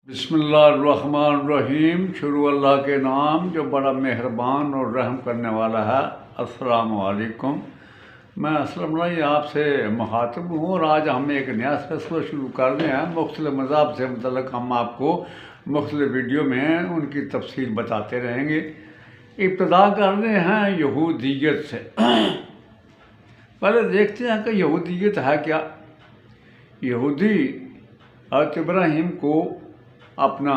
بسم اللہ الرحمن الرحیم، شروع اللہ کے نام جو بڑا مہربان اور رحم کرنے والا ہے۔ السلام علیکم، میں اسلم اللہ آپ سے مخاطب ہوں، اور آج ہم ایک نیا سلسلہ شروع کر رہے ہیں۔ مختلف مذاہب سے متعلق ہم آپ کو مختلف ویڈیو میں ان کی تفصیل بتاتے رہیں گے۔ ابتدا کر رہے ہیں یہودیت سے۔ پہلے دیکھتے ہیں کہ یہودیت ہے کیا۔ یہودی حضرت ابراہیم کو اپنا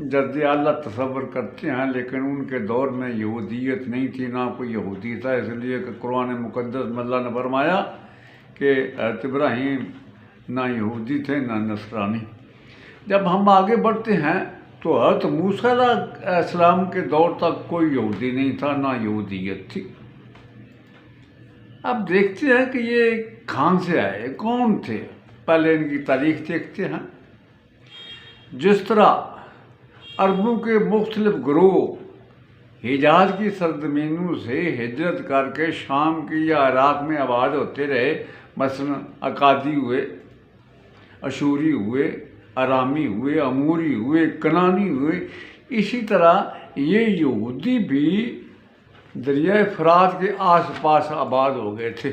جد اعلیٰ تصور کرتے ہیں، لیکن ان کے دور میں یہودیت نہیں تھی، نہ کوئی یہودی تھا، اس لیے کہ قرآن مقدس میں اللہ نے فرمایا کہ حضرت ابراہیم نہ یہودی تھے نہ نصرانی۔ جب ہم آگے بڑھتے ہیں تو حضرت موسیٰ علیہ السلام کے دور تک کوئی یہودی نہیں تھا، نہ یہودیت تھی۔ اب دیکھتے ہیں کہ یہ کہاں سے آئے، کون تھے۔ پہلے ان کی تاریخ دیکھتے ہیں۔ جس طرح عربوں کے مختلف گروہ حجاز کی سرزمینوں سے ہجرت کر کے شام کی یا عراق میں آباد ہوتے رہے، مثلا اکادی ہوئے، اشوری ہوئے، ارامی ہوئے، اموری ہوئے، کنانی ہوئے، اسی طرح یہ یہودی بھی دریائے فرات کے آس پاس آباد ہو گئے تھے۔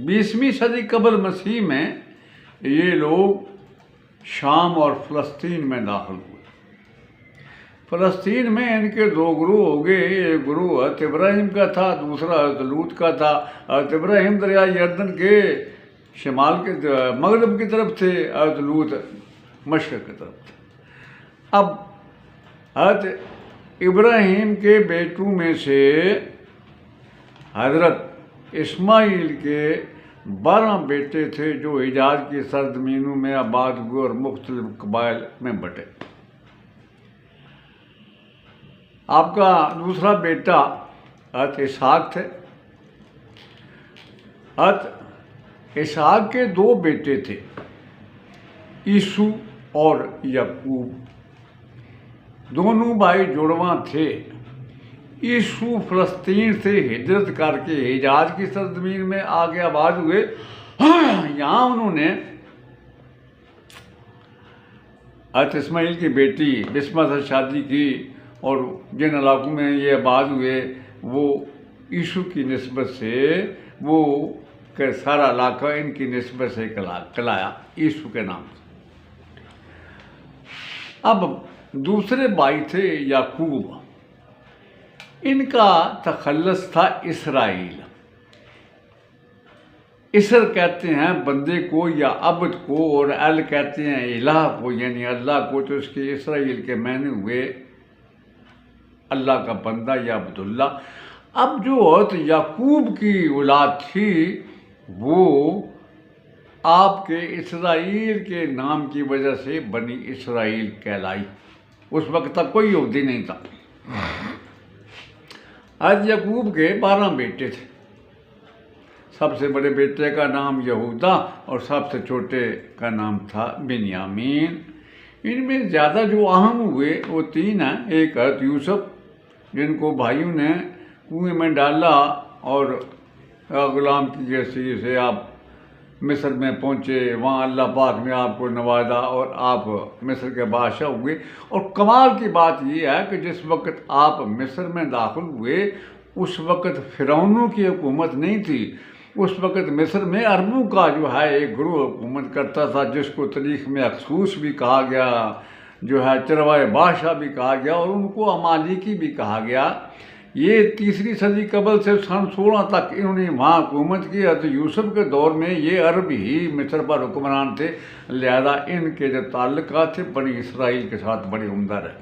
20ویں صدی قبل مسیح میں یہ لوگ شام اور فلسطین میں داخل ہوئے۔ فلسطین میں ان کے دو گروہ ہو گئے، ایک گروہ حضرت ابراہیم کا تھا، دوسرا حضرت لوط کا تھا۔ حضرت ابراہیم دریائے یردن کے شمال کے مغرب کی طرف تھے، حضرت لوط مشرق کی طرف تھے۔ اب حضرت ابراہیم کے بیٹوں میں سے حضرت اسماعیل کے 12 بیٹے تھے جو حجاز کی سرزمینوں میں آباد ہوئے اور مختلف قبائل میں بٹے۔ آپ کا دوسرا بیٹا حضرت اسحاق تھے۔ حضرت اسحاق کے 2 بیٹے تھے، عیسو اور یعقوب، دونوں بھائی جڑواں تھے۔ عیسو فلسطین سے ہجرت کر کے حجاز کی سرزمین میں آگے آباد ہوئے۔ یہاں انہوں نے حضرت اسماعیل کی بیٹی بسمہ سے شادی کی، اور جن علاقوں میں یہ آباد ہوئے وہ عیسو کی نسبت سے، وہ کہ سارا علاقہ ان کی نسبت سے کہلایا، عیسو کے نام سے۔ اب دوسرے بھائی تھے یعقوب، ان کا تخلص تھا اسرائیل۔ اسر کہتے ہیں بندے کو یا عبد کو، اور ال کہتے ہیں الہ کو یعنی اللہ کو، تو اس کے اسرائیل کے معنی ہوئے اللہ کا بندہ یا عبد اللہ۔ اب جو حضرت یعقوب کی اولاد تھی وہ آپ کے اسرائیل کے نام کی وجہ سے بنی اسرائیل کہلائی۔ اس وقت تک کوئی یہودی نہیں تھا۔ حضرت یعقوب کے 12 بیٹے تھے۔ سب سے بڑے بیٹے کا نام یہودا اور سب سے چھوٹے کا نام تھا بنیامین۔ ان میں زیادہ جو اہم ہوئے وہ 3 ہیں۔ ایک حضرت یوسف، جن کو بھائیوں نے کنویں میں ڈالا اور غلام کی حیثیت سے آپ مصر میں پہنچے، وہاں اللہ پاک نے آپ کو نوازا اور آپ مصر کے بادشاہ ہوئے۔ اور کمال کی بات یہ ہے کہ جس وقت آپ مصر میں داخل ہوئے اس وقت فرعونوں کی حکومت نہیں تھی، اس وقت مصر میں عربوں کا جو ہے ایک گروہ حکومت کرتا تھا، جس کو تاریخ میں اخسوس بھی کہا گیا، جو ہے چروائے بادشاہ بھی کہا گیا، اور ان کو امالیکی بھی کہا گیا۔ یہ 3 صدی قبل سے سن 16 تک انہوں نے وہاں حکومت کی۔ حضرت یوسف کے دور میں یہ عرب ہی مصر پر حکمران تھے، لہذا ان کے جو تعلقات تھے بنی اسرائیل کے ساتھ بڑے عمدہ رہے۔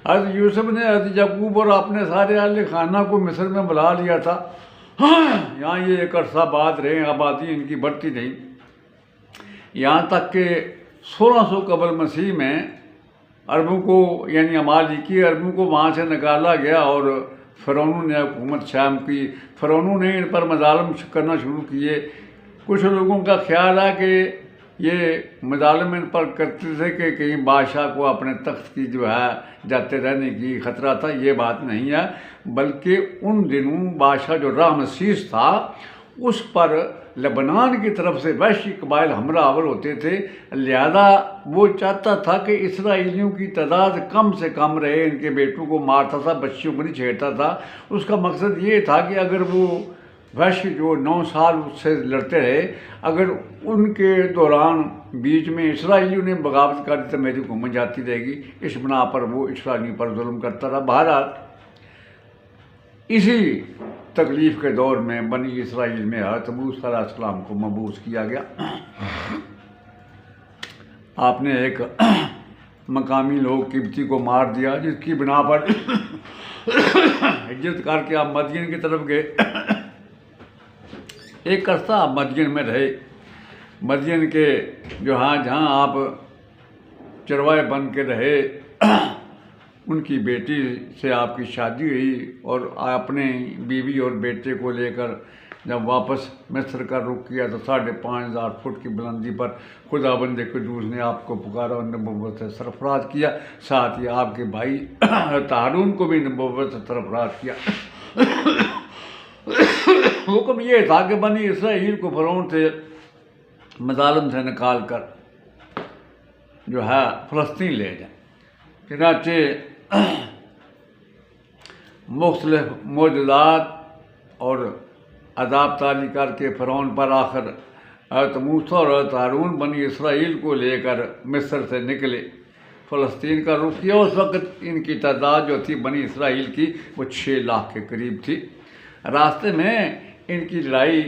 حضرت یوسف نے حضرت یعقوب اور اپنے سارے اہل خانہ کو مصر میں بلا لیا تھا۔ یہاں یہ ایک عرصہ بعد رہے، آبادی ان کی بڑھتی نہیں، یہاں تک کہ 1600 قبل مسیح میں عربوں کو یعنی امالیکی عربوں کو وہاں سے نکالا گیا، اور فرعونوں نے حکومت شام کی۔ فرعونوں نے ان پر مظالم کرنا شروع کیے۔ کچھ لوگوں کا خیال ہے کہ یہ مظالم ان پر کرتے تھے کہ کہیں بادشاہ کو اپنے تخت کی جو ہے جاتے رہنے کی خطرہ تھا۔ یہ بات نہیں ہے، بلکہ ان دنوں بادشاہ جو رامسیس تھا اس پر لبنان کی طرف سے وحشی قبائل حملہ آور ہوتے تھے، لہذا وہ چاہتا تھا کہ اسرائیلیوں کی تعداد کم سے کم رہے، ان کے بیٹوں کو مارتا تھا، بچیوں کو نہیں چھیڑتا تھا۔ اس کا مقصد یہ تھا کہ اگر وہ وحش جو 9 سال اس سے لڑتے رہے، اگر ان کے دوران بیچ میں اسرائیلیوں نے بغاوت کر دی تو میری حکومت جاتی رہے گی، اس بنا پر وہ اسرائیلیوں پر ظلم کرتا رہا۔ بہرحال اسی تکلیف کے دور میں بنی اسرائیل میں حضرت موسیٰ علیہ السلام کو مبعوث کیا گیا۔ آپ نے ایک مقامی لوگ قبطی کو مار دیا، جس کی بنا پر ہجرت کر کے آپ مدین کی طرف گئے۔ ایک عرصہ آپ مدین میں رہے، مدین کے جہاں آپ چروائے بن کے رہے، ان کی بیٹی سے آپ کی شادی ہوئی، اور اپنے بیوی اور بیٹے کو لے کر جب واپس مصر کا رخ کیا تو 5,500 فٹ کی بلندی پر خداوند قدوس نے آپ کو پکارا اور نبوت سے سرفراز کیا، ساتھ ہی آپ کے بھائی ہارون کو بھی نبوت سے سرفراز کیا۔ حکم یہ تھا کہ بنی اسرائیل کو فرعون سے مظالم سے نکال کر فلسطین لے جائیں۔ چنانچہ مختلف معجزات اور عذاب طاری کر کے فرعون پر آخر حضرت موسیٰ اور حضرت ہارون بنی اسرائیل کو لے کر مصر سے نکلے، فلسطین کا رخ کیا۔ اس وقت ان کی تعداد جو تھی بنی اسرائیل کی وہ 6 لاکھ کے قریب تھی۔ راستے میں ان کی لڑائی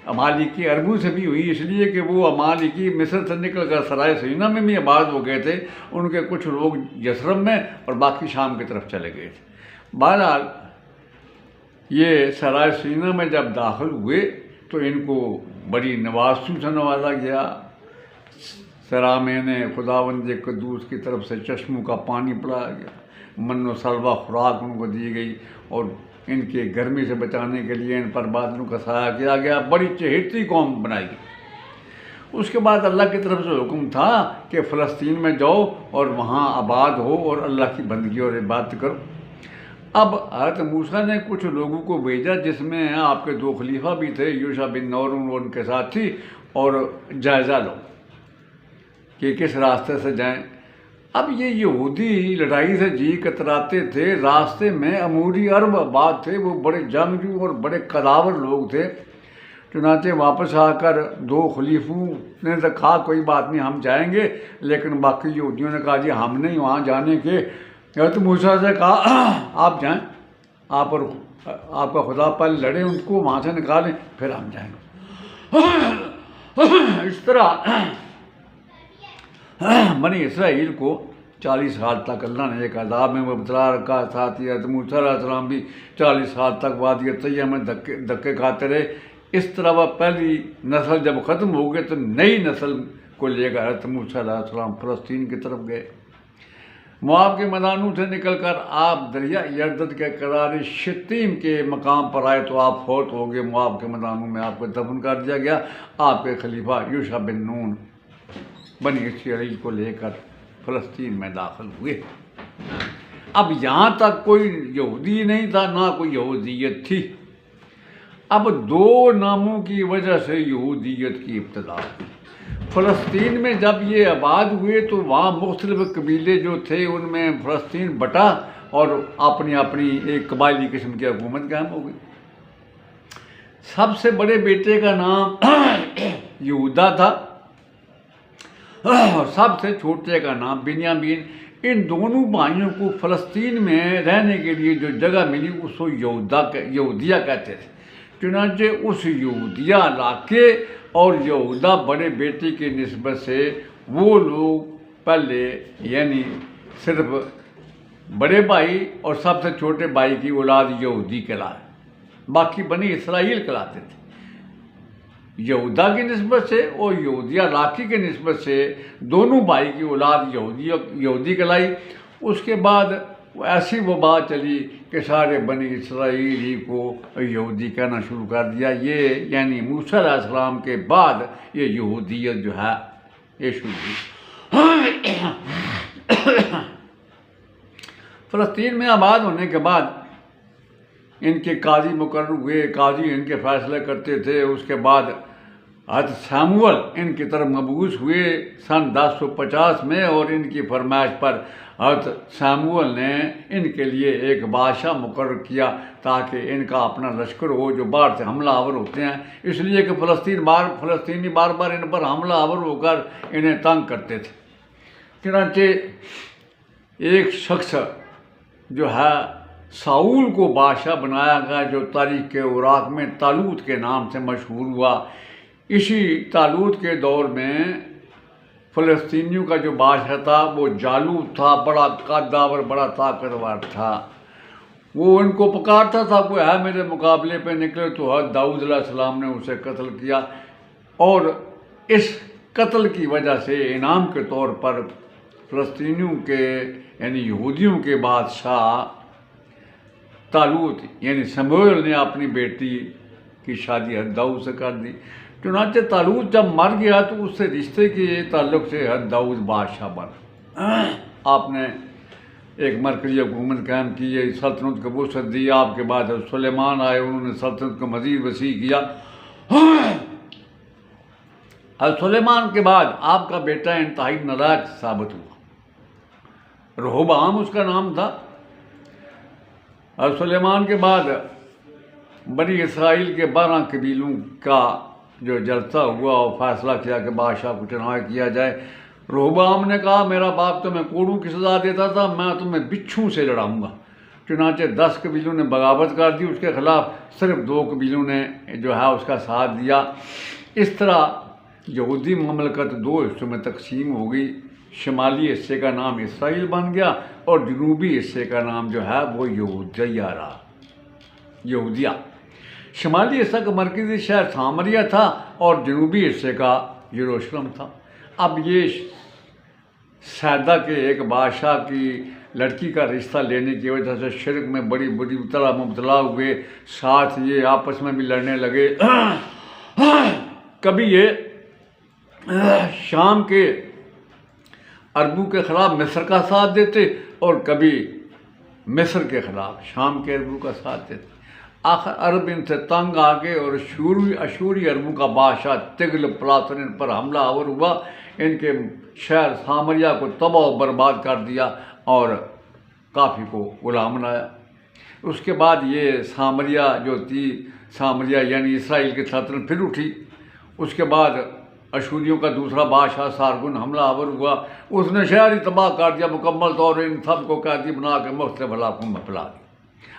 امالیکی عربوں سے بھی ہوئی، اس لیے کہ وہ امالیکی مصر سے نکل کر سرائے سینا میں بھی آباد ہو گئے تھے، ان کے کچھ لوگ یثرب میں اور باقی شام کی طرف چلے گئے تھے۔ بہرحال یہ سرائے سینا میں جب داخل ہوئے تو ان کو بڑی نوازشوں سے نوازا گیا۔ سرا میں نے خداوند قدوس کی طرف سے چشموں کا پانی پلایا گیا، من و سلوہ خوراک ان کو دی گئی، اور ان کے گرمی سے بچانے کے لیے ان پر بادلوں کا سایہ کیا گیا، بڑی چہیتی قوم بنائی گئی۔ اس کے بعد اللہ کی طرف سے حکم تھا کہ فلسطین میں جاؤ اور وہاں آباد ہو اور اللہ کی بندگی اور عبادت کرو۔ اب حضرت موسیٰ نے کچھ لوگوں کو بھیجا، جس میں آپ کے 2 خلیفہ بھی تھے، یوشع بن نون اور ان کے ساتھی، اور جائزہ لو کہ کس راستے سے جائیں۔ اب یہ یہودی لڑائی سے جی کتراتے تھے، راستے میں اموری عرب آباد تھے، وہ بڑے جنگجو اور بڑے قداور لوگ تھے۔ چنانچہ واپس آ کر 2 خلیفوں نے تو کہا کوئی بات نہیں ہم جائیں گے، لیکن باقی یہودیوں نے کہا جی ہم نہیں وہاں جانے کے۔ حضرت موسیٰ سے کہا آپ جائیں، آپ اور آپ کا خدا پہلے لڑیں، ان کو وہاں سے نکالیں پھر ہم جائیں گے۔ اس طرح بنی اسرائیل کو 40 سال تک اللہ نے ایک عذاب میں مبتلا رکھا، ساتھ ہی حضرت موسیٰ علیہ السلام بھی 40 سال تک وادی طیہ میں دھکے کھاتے رہے۔ اس طرح وہ پہلی نسل جب ختم ہو گئی تو نئی نسل کو لے کر حضرت موسیٰ علیہ السلام فلسطین کی طرف گئے۔ مواب کے میدانوں سے نکل کر آپ دریا یردن کے قرار شتیم کے مقام پر آئے تو آپ فوت ہو گئے۔ مواب کے میدانوں میں آپ کو دفن کر دیا گیا۔ آپ کے خلیفہ یوشع بن نون بنی اسرائیل کو لے کر فلسطین میں داخل ہوئے۔ اب یہاں تک کوئی یہودی نہیں تھا، نہ کوئی یہودیت تھی۔ اب 2 ناموں کی وجہ سے یہودیت کی ابتدا ہوئی۔ فلسطین میں جب یہ آباد ہوئے تو وہاں مختلف قبیلے جو تھے ان میں فلسطین بٹا اور اپنی اپنی ایک قبائلی قسم کی حکومت قائم ہو گئی۔ سب سے بڑے بیٹے کا نام یہودا تھا اور سب سے چھوٹے کا نام بنیامین۔ ان دونوں بھائیوں کو فلسطین میں رہنے کے لیے جو جگہ ملی اس کو یہودیہ کہتے تھے۔ چنانچہ اس یہودیہ علاقے اور یہودا بڑے بیٹے کی نسبت سے وہ لوگ پہلے یعنی صرف بڑے بھائی اور سب سے چھوٹے بھائی کی اولاد یہودی کہلائے، باقی بنی اسرائیل کہلاتے تھے۔ یہودا کی نسبت سے اور یہودیہ علاقے کی نسبت سے دونوں بھائی کی اولاد یہودی کہلائی۔ اس کے بعد ایسی وہ بات چلی کہ سارے بنی اسرائیل ہی کو یہودی کہنا شروع کر دیا۔ یہ یعنی موسیٰ علیہ السلام کے بعد یہ یہودیت جو ہے یہ شروع ہوئی۔ فلسطین میں آباد ہونے کے بعد ان کے قاضی مقرر ہوئے، قاضی ان کے فیصلے کرتے تھے۔ اس کے بعد حضرت سامول ان کی طرف مبعوث ہوئے سن 1050 میں، اور ان کی فرمائش پر حضرت سامول نے ان کے لیے ایک بادشاہ مقرر کیا تاکہ ان کا اپنا لشکر ہو جو باہر سے حملہ آور ہوتے ہیں، اس لیے کہ فلسطینی بار بار ان پر حملہ آور ہو کر انہیں تنگ کرتے تھے۔ چنانچہ ایک شخص جو ہے ساؤل کو بادشاہ بنایا گیا، جو تاریخ کے اوراق میں طالوت کے نام سے مشہور ہوا۔ اسی طالوت کے دور میں فلسطینیوں کا جو بادشاہ تھا وہ جالوت تھا، بڑا قداور، بڑا طاقتور تھا۔ وہ ان کو پکارتا تھا کوئی ہے میرے مقابلے پہ نکلے، تو حضرت داؤد علیہ السلام نے اسے قتل کیا، اور اس قتل کی وجہ سے انعام کے طور پر فلسطینیوں کے یعنی یہودیوں کے بادشاہ طالوت یعنی سموئیل نے اپنی بیٹی کی شادی حضرت داؤد سے کر دی۔ چنانچہ طالوت جب مر گیا تو اس سے رشتے کے تعلق سے حضرت داؤد بادشاہ بنا۔ آپ نے ایک مرکزی حکومت قائم کی، سلطنت کو وسعت دی۔ آپ کے بعد حضرت سلیمان آئے، انہوں نے سلطنت کو مزید وسیع کیا۔ حضرت سلیمان کے بعد آپ کا بیٹا انتہائی نالائق ثابت ہوا، رہوبعام اس کا نام تھا۔ حضرت سلیمان کے بعد بنی اسرائیل کے 12 قبیلوں کا جو جلسہ ہوا اور فیصلہ کیا کہ بادشاہ کو چناؤ کیا جائے۔ رہوبعام نے کہا میرا باپ تمہیں کوڑوں کی سزا دیتا تھا، میں تمہیں بچھوں سے لڑاؤں گا۔ چنانچہ 10 قبیلوں نے بغاوت کر دی، اس کے خلاف صرف 2 قبیلوں نے جو ہے اس کا ساتھ دیا۔ اس طرح یہودی مملکت 2 حصوں میں تقسیم ہو گئی۔ شمالی حصے کا نام اسرائیل بن گیا اور جنوبی حصے کا نام جو ہے وہ یہودیہ رہا، یہودیہ۔ شمالی حصہ کا مرکزی شہر سامریہ تھا اور جنوبی حصے کا یروشلم تھا۔ اب یہ سیدہ کے ایک بادشاہ کی لڑکی کا رشتہ لینے کی وجہ سے شرک میں بڑی طرح مبتلا ہوئے، ساتھ یہ آپس میں بھی لڑنے لگے۔ کبھی یہ شام کے عربوں کے خلاف مصر کا ساتھ دیتے اور کبھی مصر کے خلاف شام کے عربوں کا ساتھ دیتے۔ آخر عرب ان سے تنگ آ گئے اور اشوری عربوں کا بادشاہ تغل پلاسر ان پر حملہ آور ہوا، ان کے شہر سامریہ کو تباہ و برباد کر دیا اور کافی کو غلام بنایا۔ اس کے بعد یہ سامریہ جو تھی، سامریہ یعنی اسرائیل کی سلطنت پھر اٹھی۔ اس کے بعد اشوریوں کا دوسرا بادشاہ سارگن حملہ آور ہوا، اس نے شہر ہی تباہ کر دیا مکمل طور پر، ان سب کو قیدی بنا کے مختلف علاقوں میں پھیلا دیا۔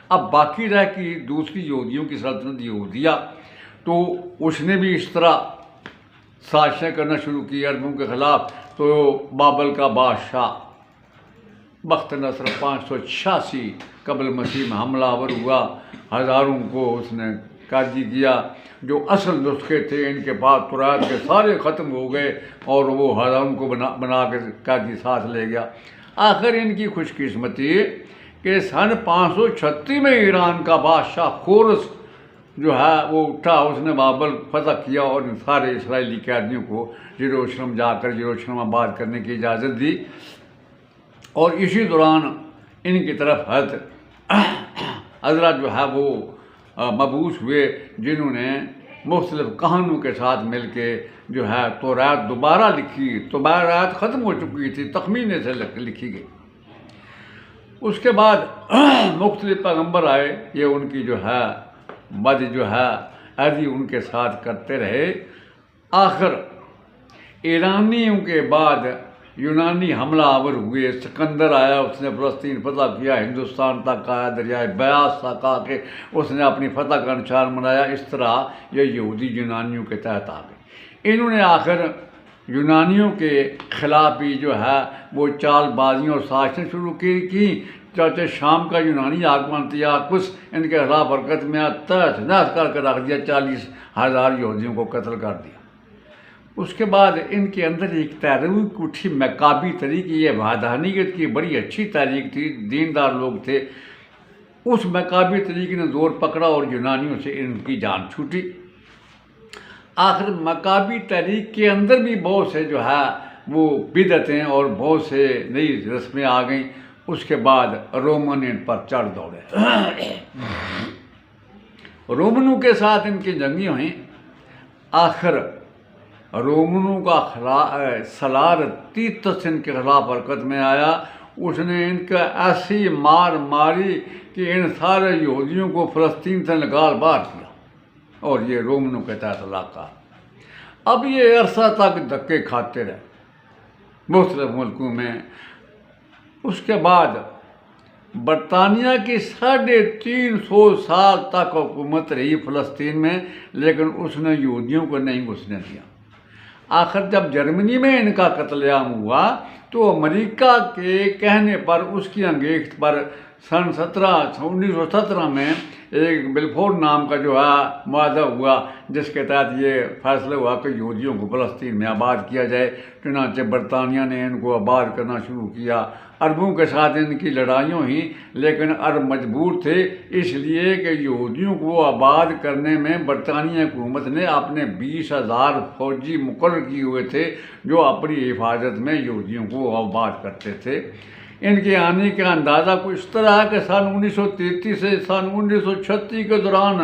اب باقی رہ کی دوسری یہودیوں کی سلطنت یہودیہ، تو اس نے بھی اس طرح سازشیں کرنا شروع کی عربوں کے خلاف۔ تو بابل کا بادشاہ بخت نصر 586 قبل مسیح میں حملہ آور ہوا، ہزاروں کو اس نے قیدی کیا۔ جو اصل نسخے تھے ان کے پاس تورات کے سارے ختم ہو گئے اور وہ ہزاروں کو بنا کے قیدی ساتھ لے گیا۔ آخر ان کی خوش قسمتی کہ سن 536 میں ایران کا بادشاہ خورس جو ہے وہ اٹھا، اس نے بابل فتح کیا اور ان سارے اسرائیلی قیدیوں کو یروشلم جا کر یروشلم آباد کرنے کی اجازت دی۔ اور اسی دوران ان کی طرف حضرت جو ہے وہ مبعوث ہوئے، جنہوں نے مختلف کہانوں کے ساتھ مل کے جو ہے تورات دوبارہ لکھی۔ تورات ختم ہو چکی تھی، تخمینے سے لکھی گئی۔ اس کے بعد مختلف پیغمبر آئے، یہ ان کی جو ہے بد جو ہے ایدی ان کے ساتھ کرتے رہے۔ آخر ایرانیوں کے بعد یونانی حملہ آور ہوئے، سکندر آیا، اس نے فلسطین فتح کیا، ہندوستان تک آیا، دریائے بیاس تک آ کے اس نے اپنی فتح کا نشان بنایا۔ اس طرح یہ یہودی یونانیوں کے تحت آ گئے۔ انہوں نے آخر یونانیوں کے خلاف بھی جو ہے وہ چال بازیاں اور سازشیں شروع کی۔ چاچے شام کا یونانی حاکم انتیاکوس ان کے خلاف حرکت میں تحت نحس کر کے رکھ دیا، 40,000 یہودیوں کو قتل کر دیا۔ اس کے بعد ان کے اندر ایک تحریک اٹھی مکابی تحریک، یہ وحدانیت کی بڑی اچھی تحریک تھی، دیندار لوگ تھے۔ اس مکابی تحریک نے زور پکڑا اور یونانیوں سے ان کی جان چھوٹی۔ آخر مکابی تحریک کے اندر بھی بہت سے جو ہے وہ بدعتیں اور بہت سے نئی رسمیں آ گئیں۔ اس کے بعد رومن ان پر چڑھ دوڑے، رومنوں کے ساتھ ان کی جنگیں ہوئیں۔ آخر رومنوں کا سالار تیتس ان کے خلاف حرکت میں آیا، اس نے ان کا ایسی مار ماری کہ ان سارے یہودیوں کو فلسطین سے نکال باہر کیا، اور یہ رومنوں کے تحت علاقہ۔ اب یہ عرصہ تک دھکے کھاتے رہے مختلف ملکوں میں۔ اس کے بعد برطانیہ کی 350 سال تک حکومت رہی فلسطین میں، لیکن اس نے یہودیوں کو نہیں گھسنے دیا۔ آخر جب جرمنی میں ان کا قتل عام ہوا تو امریکہ کے کہنے پر، اس کی انگیخت پر، سن 1917 میں ایک بلفور نام کا جو ہے معاہدہ ہوا، جس کے تحت یہ فیصلہ ہوا کہ یہودیوں کو فلسطین میں آباد کیا جائے۔ چنانچہ برطانیہ نے ان کو آباد کرنا شروع کیا۔ عربوں کے ساتھ ان کی لڑائیوں ہی، لیکن عرب مجبور تھے، اس لیے کہ یہودیوں کو آباد کرنے میں برطانیہ حکومت نے اپنے 20,000 فوجی مقرر کیے ہوئے تھے، جو اپنی حفاظت میں یہودیوں کو آباد کرتے تھے۔ ان کے آنے کا اندازہ کچھ اس طرح ہے کہ سن 1933 سے سن 1936 کے دوران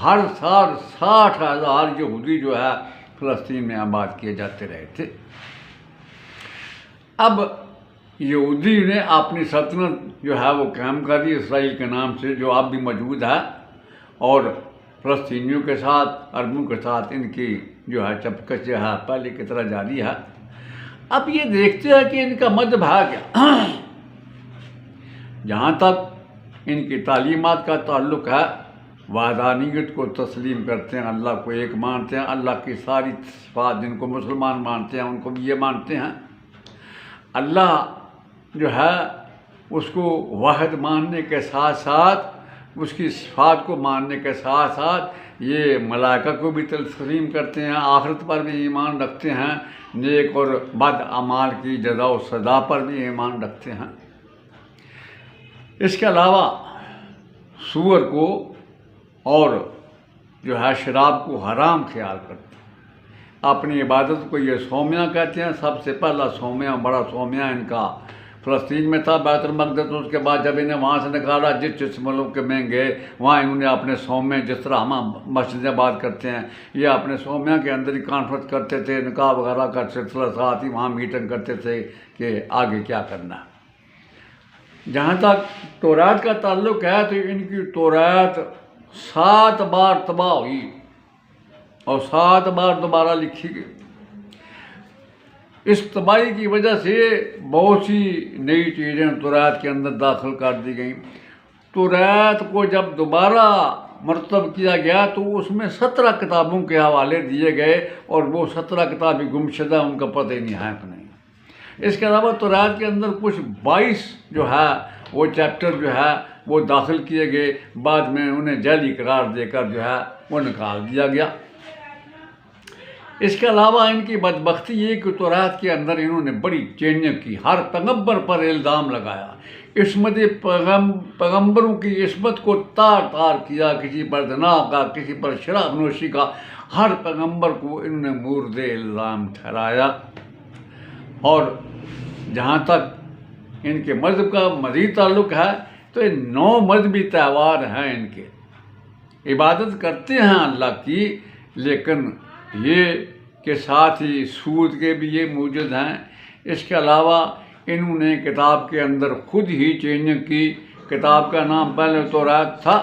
ہر سال 60,000 یہودی جو ہے فلسطین میں آباد کیے جاتے رہے تھے۔ اب یہودی نے اپنی سلطنت جو ہے وہ قائم کر دی اسرائیل کے نام سے، جو اب بھی موجود ہے، اور فلسطینیوں کے ساتھ، عربوں کے ساتھ ان کی جو ہے چپکش جو ہے پہلے کی طرح جاری ہے۔ اب یہ دیکھتے ہیں کہ ان کا مذہب ہے کیا۔ جہاں تک ان کی تعلیمات کا تعلق ہے، وحدانیت کو تسلیم کرتے ہیں، اللہ کو ایک مانتے ہیں، اللہ کی ساری صفات جن کو مسلمان مانتے ہیں ان کو بھی یہ مانتے ہیں۔ اللہ جو ہے اس کو واحد ماننے کے ساتھ ساتھ، اس کی صفات کو ماننے کے ساتھ ساتھ، یہ ملائکہ کو بھی تسلیم کرتے ہیں، آخرت پر بھی ایمان رکھتے ہیں، نیک اور بد اعمال کی جزا و سزا پر بھی ایمان رکھتے ہیں۔ اس کے علاوہ سور کو اور جو ہے شراب کو حرام خیال کرتے ہیں۔ اپنی عبادت کو یہ سومیہ کہتے ہیں۔ سب سے پہلا سومیہ، بڑا سومیہ ان کا فلسطین میں تھا، بیت المقدس۔ اس کے بعد جب انہیں وہاں سے نکالا، جس ملک میں گئے وہاں انہوں نے اپنے سومیہ، جس طرح ہم مسجد آباد کرتے ہیں، یہ اپنے سومیہ کے اندر ہی کانفرنس کرتے تھے، نکاح وغیرہ کا سلسلہ، ساتھ ہی وہاں میٹنگ کرتے تھے کہ آگے کیا کرنا ہے۔ جہاں تک تورات کا تعلق ہے تو ان کی تورات 7 بار تباہ ہوئی اور 7 بار دوبارہ لکھی گئی۔ اس تباہی کی وجہ سے بہت سی نئی چیزیں تورات کے اندر داخل کر دی گئیں۔ تورات کو جب دوبارہ مرتب کیا گیا تو اس میں 17 کتابوں کے حوالے دیے گئے، اور وہ 17 کتابیں گمشدہ، ان کا پتہ ہی نہیں ہے کہ نہیں۔ اس کے علاوہ تورات کے اندر کچھ 22 جو ہے وہ چیپٹر جو ہے وہ داخل کیے گئے، بعد میں انہیں جعلی قرار دے کر جو ہے وہ نکال دیا گیا۔ اس کے علاوہ ان کی بدبختی یہ کہ تورات کے اندر انہوں نے بڑی چینجنگ کی، ہر پیغمبر پر الزام لگایا، عصمت پیغمبروں کی عصمت کو تار تار کیا، کسی پر زنا کا، کسی پر شراب نوشی کا، ہر پیغمبر کو انہوں نے مورد الزام ٹھہرایا۔ اور جہاں تک ان کے مذہب کا مزید تعلق ہے تو یہ 9 مذہبی تہوار ہیں ان کے، عبادت کرتے ہیں اللہ کی، لیکن یہ کے ساتھ ہی سود کے بھی یہ موجود ہیں۔ اس کے علاوہ انہوں نے کتاب کے اندر خود ہی چینجنگ کی۔ کتاب کا نام پہلے تورات تھا،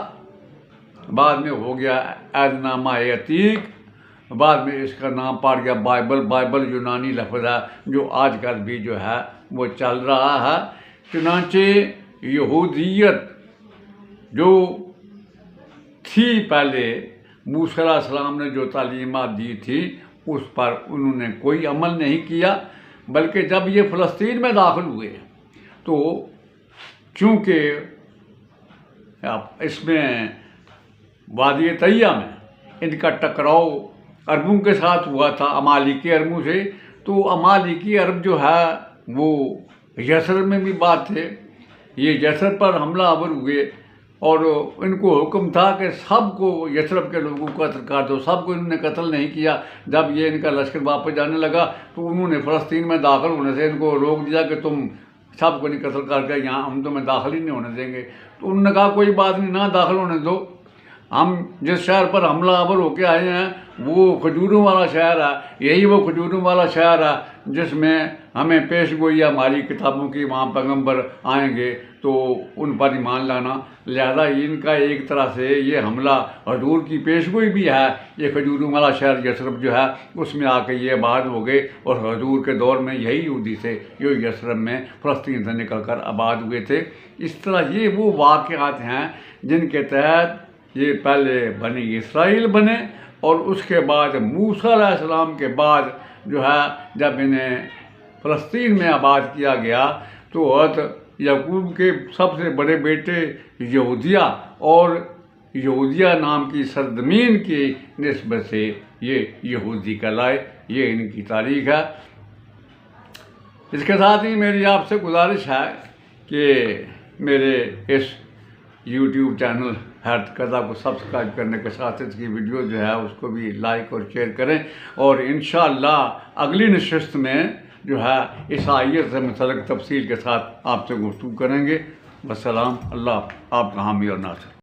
بعد میں ہو گیا عہد نامہ عتیق، بعد میں اس کا نام پڑ گیا بائبل۔ بائبل یونانی لفظ ہے جو آج کل بھی جو ہے وہ چل رہا ہے۔ چنانچہ یہودیت جو تھی پہلے، موسیٰ علیہ السلام نے جو تعلیمات دی تھی اس پر انہوں نے کوئی عمل نہیں کیا، بلکہ جب یہ فلسطین میں داخل ہوئے تو چونکہ اس میں وادی طیہ میں ان کا ٹکراؤ عربوں کے ساتھ ہوا تھا، امالیکی عربوں سے، تو امالیکی عرب جو ہے وہ یثرب میں بھی بات تھے، یہ یثرب پر حملہ آور ہوئے، اور ان کو حکم تھا کہ سب کو یثرب کے لوگوں کو قتل کر دو۔ سب کو انہوں نے قتل نہیں کیا۔ جب یہ ان کا لشکر واپس جانے لگا تو انہوں نے فلسطین میں داخل ہونے سے ان کو روک دیا کہ تم سب کو نہیں قتل کر کے یہاں ہم تمہیں داخل ہی نہیں ہونے دیں گے۔ تو انہوں نے کہا کوئی بات نہیں، نہ داخل ہونے دو، ہم جس شہر پر حملہ آور ہو کے آئے ہیں وہ کھجوروں والا شہر ہے، یہی وہ کھجوروں والا شہر ہے جس میں ہمیں پیش گوئی ہماری کتابوں کی، وہاں پیغمبر آئیں گے تو ان پر ایمان لانا، لہذا ان کا ایک طرح سے یہ حملہ حضور کی پیش گوئی بھی ہے۔ یہ کھجوروں والا شہر یثرب جو ہے اس میں آ کے یہ آباد ہو گئے، اور حضور کے دور میں یہی یہودی تھے جو یثرب میں فلسطین سے نکل کر آباد ہوئے تھے۔ اس طرح یہ وہ واقعات ہیں جن کے تحت یہ پہلے بنی اسرائیل بنے، اور اس کے بعد موسیٰ علیہ السلام کے بعد جو ہے جب انہیں فلسطین میں آباد کیا گیا تو حضرت یعقوب کے سب سے بڑے بیٹے یہودیہ اور یہودیہ نام کی سرزمین کی نسبت سے یہ یہودی کہلائے۔ یہ ان کی تاریخ ہے۔ اس کے ساتھ ہی میری آپ سے گزارش ہے کہ میرے اس یوٹیوب چینل حیرت کردہ کو سبسکرائب کرنے کے ساتھ اس کی ویڈیو جو ہے اس کو بھی لائک اور شیئر کریں، اور انشاءاللہ اگلی نشست میں جو ہے عیسائیت سے متعلق تفصیل کے ساتھ آپ سے گفتگو کریں گے۔ والسلام، اللہ آپ کا حامی اور ناصر۔